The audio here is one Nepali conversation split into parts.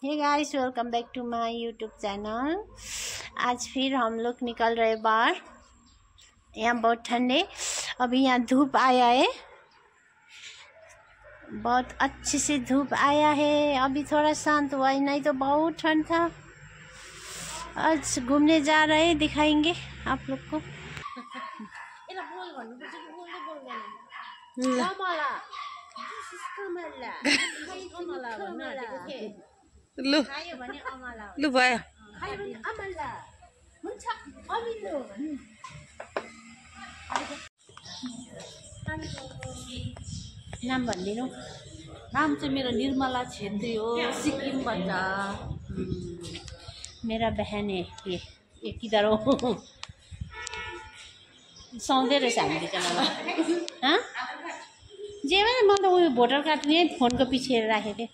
हे guys, welcome back to my YouTube channel. आज फिर हम लोग निकल रहे बाहर। यहाँ बहुत ठंडे, अभी यहाँ धूप आया है, बहुत अच्छे से धूप आया है। अभी थोड़ा शांत हुआ है, नहीं तो बहुत ठंड था। आज घूमने जा रहे हैं, दिखाएंगे आप लोग को। लु भयो नाम भनिदिनु। नाम चाहिँ मेरो निर्मला छेत्री हो, सिक्किमबाट। मेरा बहन है ये किधर हो? सौँदै रहेछ हामी दुईजनालाई। हाँ जे भने म त उयो भोटर कार्ड यहीँ फोनको पछि राखेको थिएँ।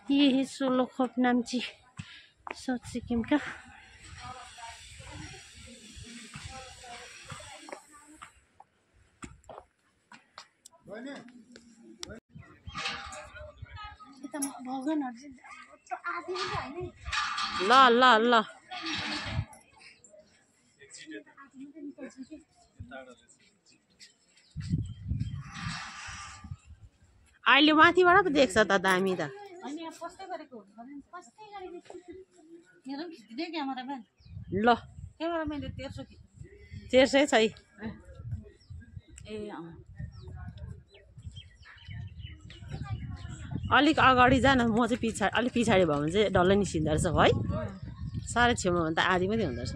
ये है सोलोखोप नाम्ची, साउथ सिक्किम का। ल ल ल अहिले माथिबाट पो देख्छ त दामी त। ल तेर्सै छ है। अलिक अगाडि जान, म चाहिँ पछाडि, अलिक पछाडि भयो भने चाहिँ डल्लै निस्किँदो रहेछ है। साह्रै छेउमा भने त आधी मात्रै हुँदो रहेछ।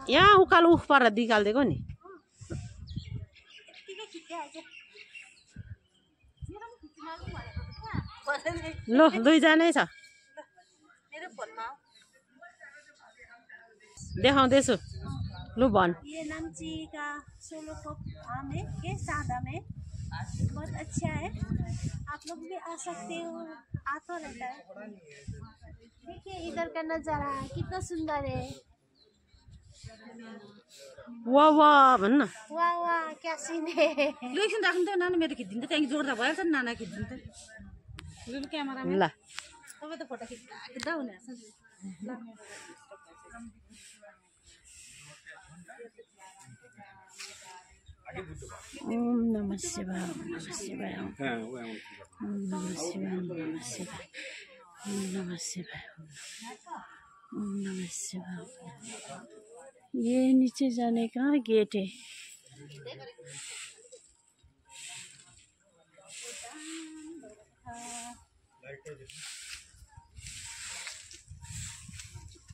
यहाँ उकालो उफ पारेर निकालिदिएको नि। ल दुईजनै छ, देखाउँदैछु। लु भन। ये नाम्ची का सोलोखोप आम है, ये सादा में बहुत अच्छा है। आप लोग भी आ सकते हो, आता रहता है। देखिए इधर का नजारा कितना सुंदर है। वाह वाह भन्न। वाह वाह क्या सीन है। लु एकछिन राख्नु त, नाना मेरो खिचिदिनु त, त्यहाँदेखि जोड्दा भइहाल्छ नि। नाना खिचिदिनु त। लु क्यामेरामा ल, तपाईँ त फोटो खिच्दा हुने। ओम नमः शिवाय, ओम नमः शिवाय, ओम नमः शिवाय, ओम नमः शिवाय, ओम नमः शिवाय, ओम नमः शिवाय। ये नीचे जाने का गेट है।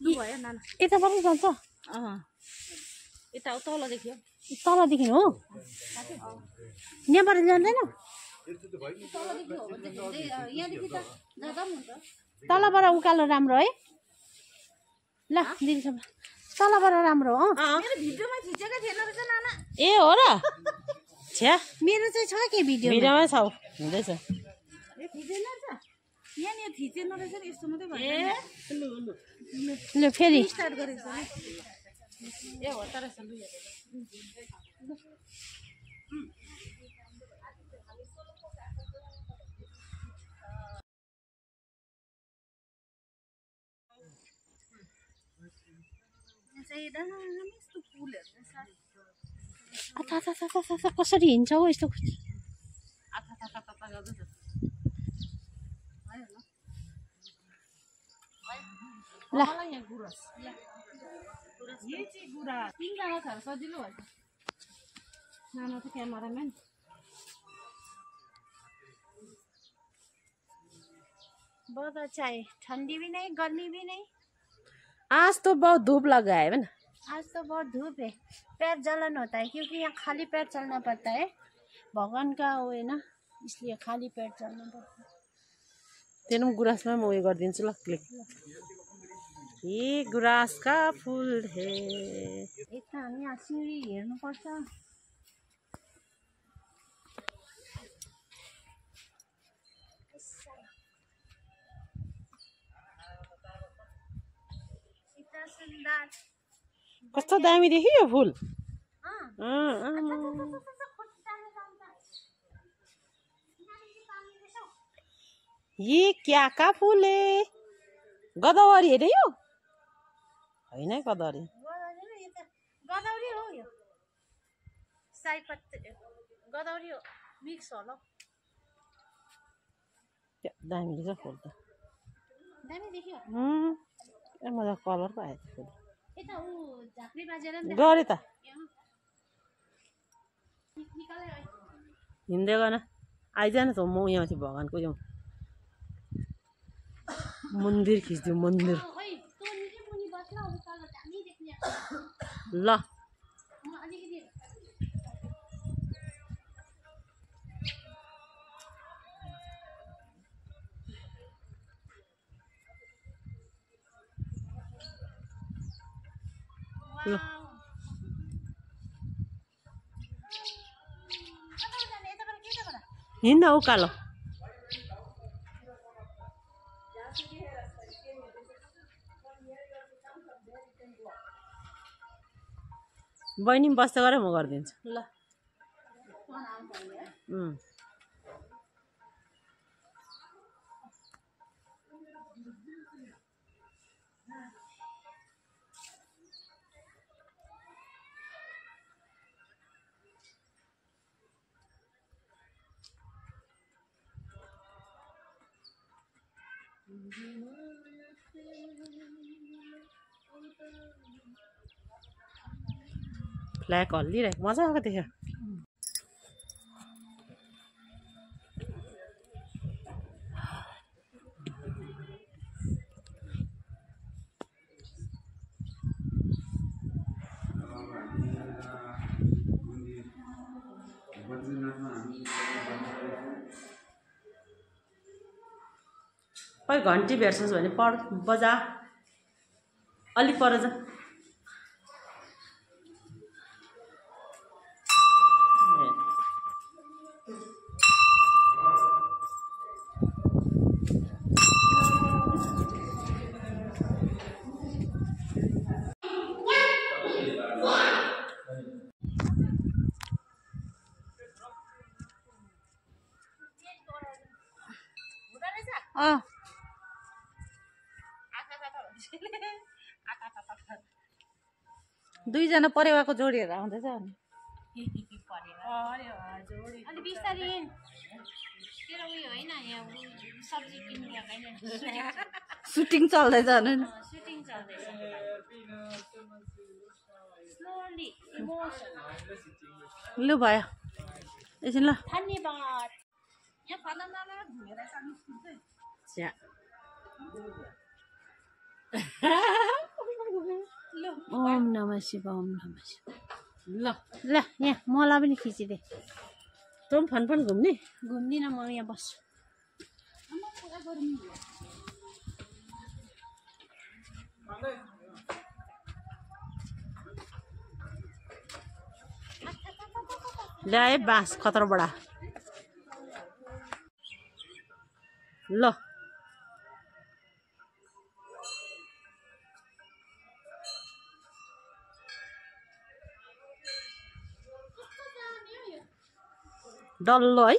लु भयो नाना, यताबाट जान्छ। यता तलदेखि हो। तलदेखि हो, यहाँबाट जाँदैन। तलबाट उकालो राम्रो है। ल दिदीसम्म तलबाट राम्रो हो। मेरो भिडियोमा खिचेको थिएन रहेछ नाना। ए हो र? छ्या, मेरो चाहिँ छ के भिडियो? भिडियोमै छ, हुँदैछ। ए थिचेन छ यहाँ थिचेन रहेछ नि, यस्तो मात्रै भयो। ए लु लु ल फेरि स्टार्ट गरेको छ। ए हो त रहेछ। लु कसरी हिँड्छ हौ यस्तो? ल तिनजना छ सजिलो भयो। नाना त क्यामेराम्यान। बहुत अच्छा है, ठंडी भी नहीं गर्मी भी नहीं। आज तो बहुत धूप लगा है ना। आज तो बहुत धूप है, पैर जलन होता है क्योंकि यहाँ खाली पैर चलना पड़ता है। भगवान का वो है ना, इसलिए खाली पैर चलना पड़ता है। तेरो गुराँसमा म उयो गरिदिन्छु ल, क्लिक। ये गुराँस का फूल है। यता हामी यहाँ सिँढी हेर्नुपर्छ। कस्तो दामी देखियो यो फुल ये क्या का फूल है गोदावरी हेरे यो होइन गोदावरी गोदावरी हो यो सयपत्री गोदावरी हो मिक्स होला दामी रहेछ फुल त दामी देखियो ए मजा कलर पो आयो फुल यता उ झाक्री बाजेर गरे त हिँड्दै गर्न आइज न त म यहाँ चाहिँ भगवानको जाउँ मन्दिर खिच्दिउँ मन्दिर ल ल हिँड्न उकालो बहिनी पनि बस्दै गरे म गरिदिन्छु ल फ्ल्याग हल्लिरहेको मजाको देख्यो खै घन्टी भेट्छस् भने पढ बजा अलिक पर जा दुईजना परेवाको जोडीहरू आउँदैछ अनि सुटिङ चल्दैछ नि लु भयो एकछिन ल ओम नमः शिवाय ओम नमः शिवाय ल ल यहाँ मलाई पनि खिचिदे तँ पनि फन घुम्ने घुम्दिनँ म यहाँ बस्छु ल्याए बाँस खतरा बडा ल डल्लो है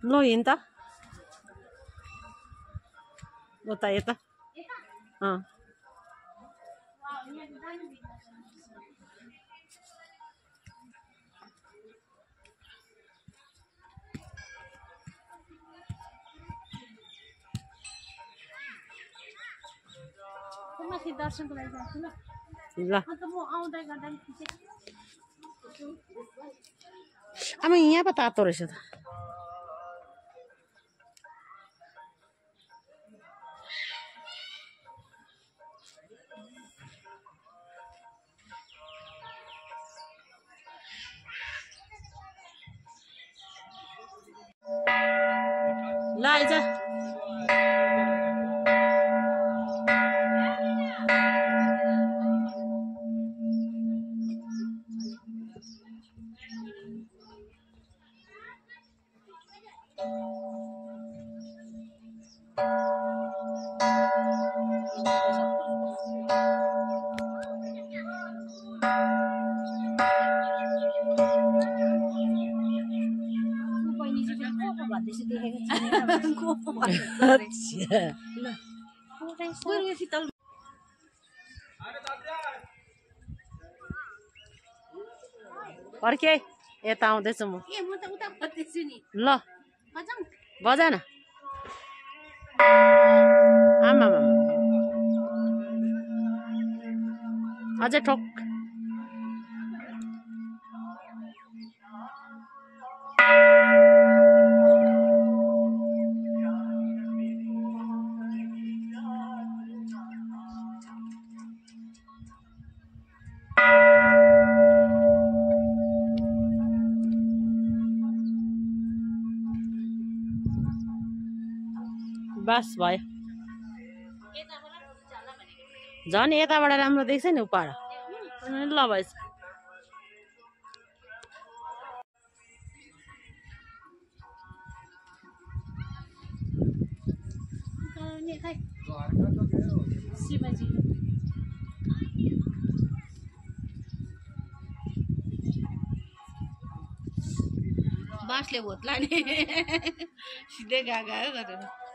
ल हिँड त उता यता दर्शनको लागि जान्छु ल ल अन्त म आउँदै गर्दा आमा यहाँ पो तातो रहेछ त ल आइज फर्के यता आउँदैछु म ल बजा न आमा अझै ठोक बस भयो झन् यताबाट राम्रो देख्छ नि उपाड ल भएछ बाँसले भोट लाने सिधै गएको गरेर